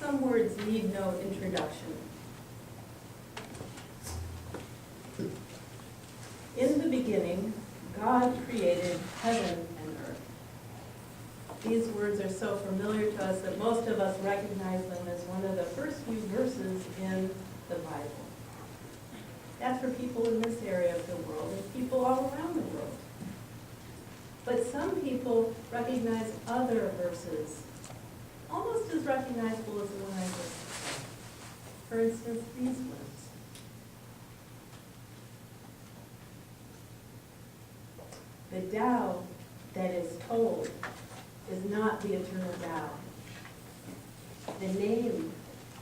some words need no introduction. In the beginning, God created heaven and earth. These words are so familiar to us that most of us recognize them as one of the first few verses in the Bible. That's for people in this area of the world and people all around the world. But some people recognize other verses, almost as recognizable as the one I just said. For instance, these words. The Tao that is told is not the eternal Tao. The name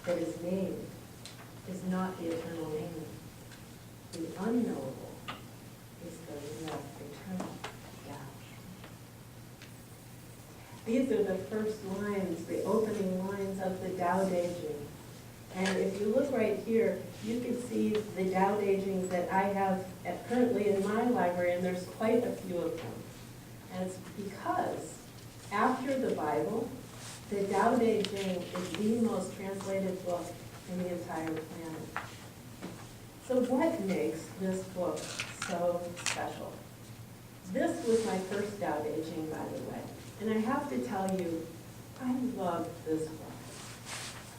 that is named is not the eternal name. The unknowable is the eternal Tao. These are the first lines, the opening lines of the Tao Te Ching. And if you look right here, you can see the Tao Te Chings that I have currently in my library, and there's quite a few of them. And it's because after the Bible, the Tao Te Ching is the most translated book in the entire planet. So what makes this book so special? This was my first Tao Te Ching, by the way. And I have to tell you, I love this book.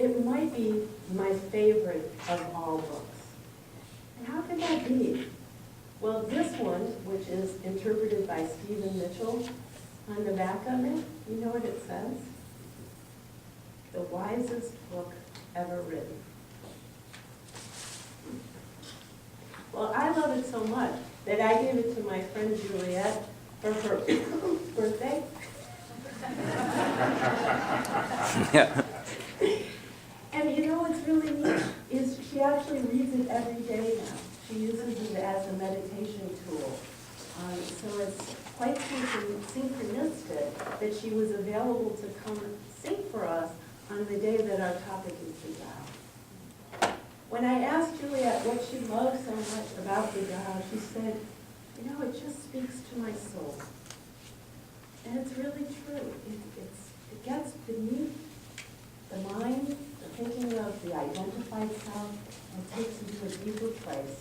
It might be my favorite of all books. And how could that be? Well, this one, which is interpreted by Stephen Mitchell, on the back of it, you know what it says? The wisest book ever written. Well, I love it so much that I gave it to my friend Juliet for her birthday. Yeah. And you know what's really neat is she actually reads it every day now. She uses it as a meditation tool. So it's quite synchronistic that she was available to come sing for us on the day that our topic is the Tao. When I asked Juliet what she loved so much about the Tao, she said, you know, it just speaks to my soul. And it's really true. It gets beneath the mind, the thinking of the identified self, and takes you to a deeper place.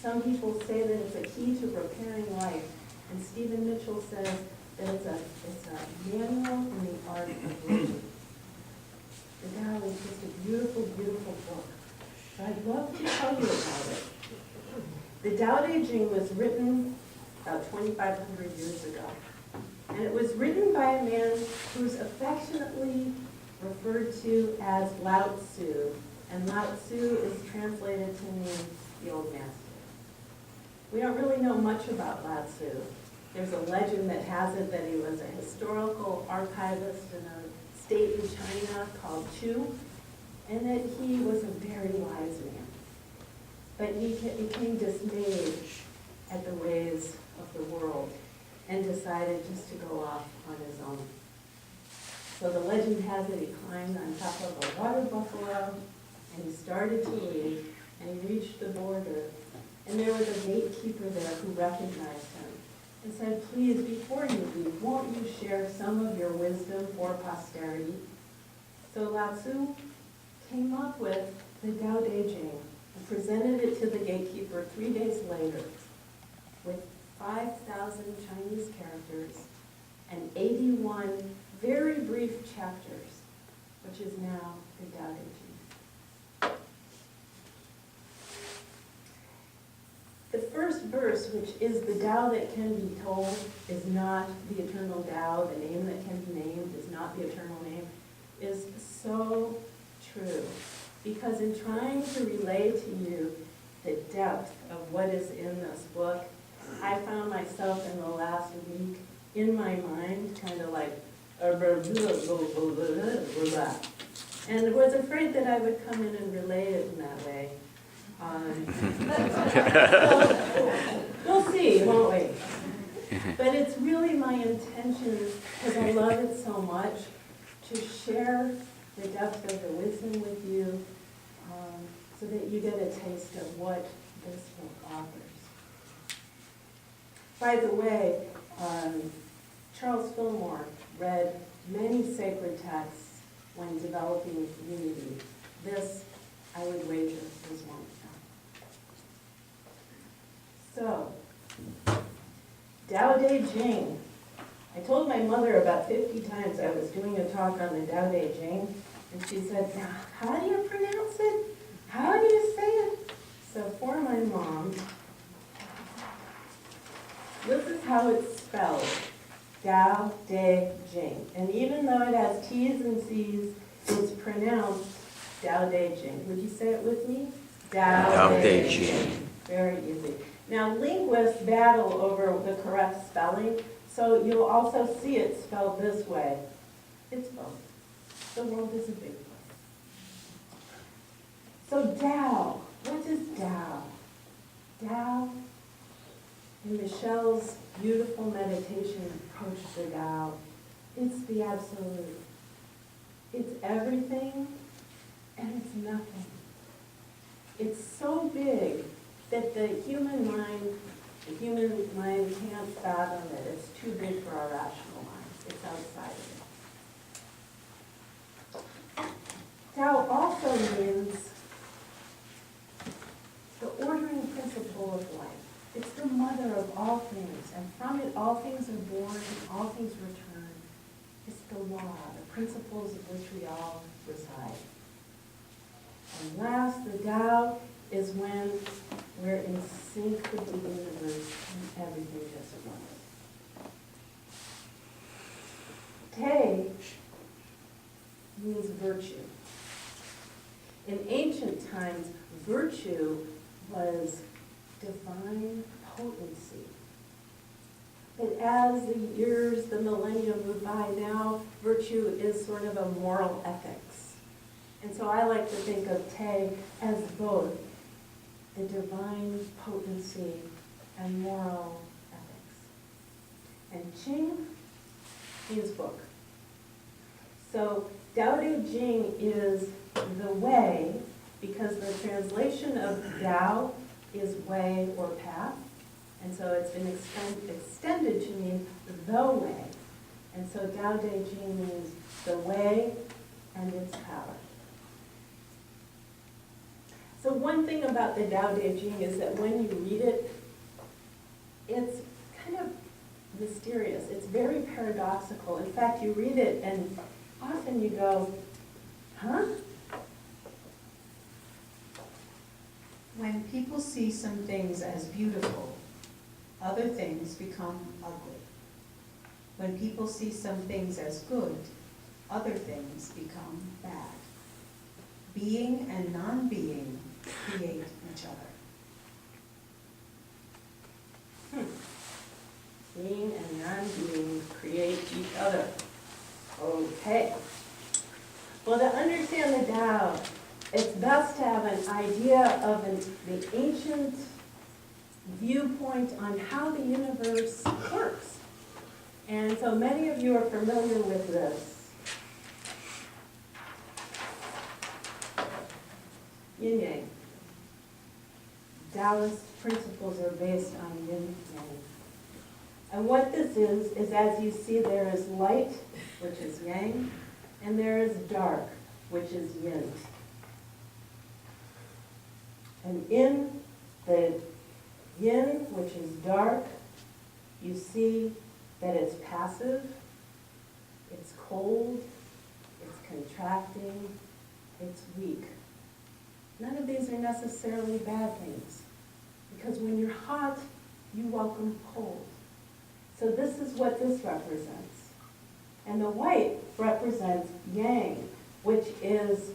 Some people say that it's a key to preparing life, and Stephen Mitchell says that it's a manual in the art of living. The Tao is just a beautiful, beautiful book. So I'd love to tell you about it. The Tao Te Ching was written about 2,500 years ago. And it was written by a man who's affectionately referred to as Lao Tzu. And Lao Tzu is translated to mean the old master. We don't really know much about Lao Tzu. There's a legend that has it that he was a historical archivist in a state in China called Chu, and that he was a very wise man. But he became dismayed at the ways of the world and decided just to go off on his own. So the legend has it he climbed on top of a water buffalo, and he started to leave, and he reached the border, and there was a gatekeeper there who recognized him and said, please, before you leave, won't you share some of your wisdom for posterity? So Lao Tzu came up with the Tao Te Ching and presented it to the gatekeeper 3 days later with 5,000 Chinese characters and 81 very brief chapters, which is now the Tao Te Ching. The first verse, which is the Tao that can be told, is not the eternal Tao. The name that can be named is not the eternal name, is so true. Because in trying to relay to you the depth of what is in this book, I found myself in the last week in my mind kind of like, and was afraid that I would come in and relay it in that way. We'll see, won't we? But it's really my intention, because I love it so much, to share the depth of the wisdom with you, so that you get a taste of what this book offers. By the way, Charles Fillmore read many sacred texts when developing unity. This, I would wager, is one of them. So, Tao Te Ching. I told my mother about 50 times I was doing a talk on the Tao Te Ching, and she said, "Now, how do you pronounce it? How do you say it?" So for my mom, this is how it's spelled, Tao Te Ching. And even though it has T's and C's, it's pronounced Tao Te Ching. Would you say it with me? Tao Te Ching. Very easy. Now, linguists battle over the correct spelling, so you'll also see it spelled this way. It's both. The world is a big place. So Tao, what is Tao? Tao, in Michelle's beautiful meditation approach to Tao, it's the absolute. It's everything and it's nothing. It's so big that the human mind can't fathom it. It's too big for our rational mind. It's outside of it. Tao also means the ordering principle of life. It's the mother of all things, and from it all things are born and all things return. It's the law, the principles of which we all reside. And last, the Tao is when we're in sync with the universe and everything just runs. Te means virtue. In ancient times, virtue was divine potency. But as the years, the millennia move by, now virtue is sort of a moral ethics. And so I like to think of Te as both the divine potency and moral ethics. And Ching means book. So Tao Te Ching is the way, because the translation of Tao is way or path, and so it's been extended to mean the way. And so Tao Te Ching means the way and its power. So one thing about the Tao Te Ching is that when you read it, it's kind of mysterious. It's very paradoxical. In fact, you read it and often you go, huh? When people see some things as beautiful, other things become ugly. When people see some things as good, other things become bad. Being and non-being create each other. Being and non-being create each other. Okay. Well, to understand the Tao, it's best to have an idea of the ancient viewpoint on how the universe works. And so many of you are familiar with this. Yin Yang. Taoist principles are based on Yin Yang. And what this is as you see, there is light, which is Yang, and there is dark, which is Yin. And in the Yin, which is dark, you see that it's passive, it's cold, it's contracting, it's weak. None of these are necessarily bad things, because when you're hot, you welcome cold. So this is what this represents. And the white represents Yang, which is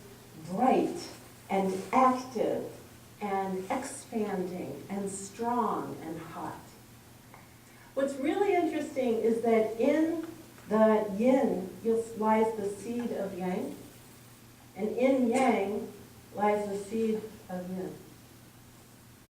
bright and active and expanding and strong and hot. What's really interesting is that in the Yin lies the seed of Yang, and in Yang lies the seed of Yin.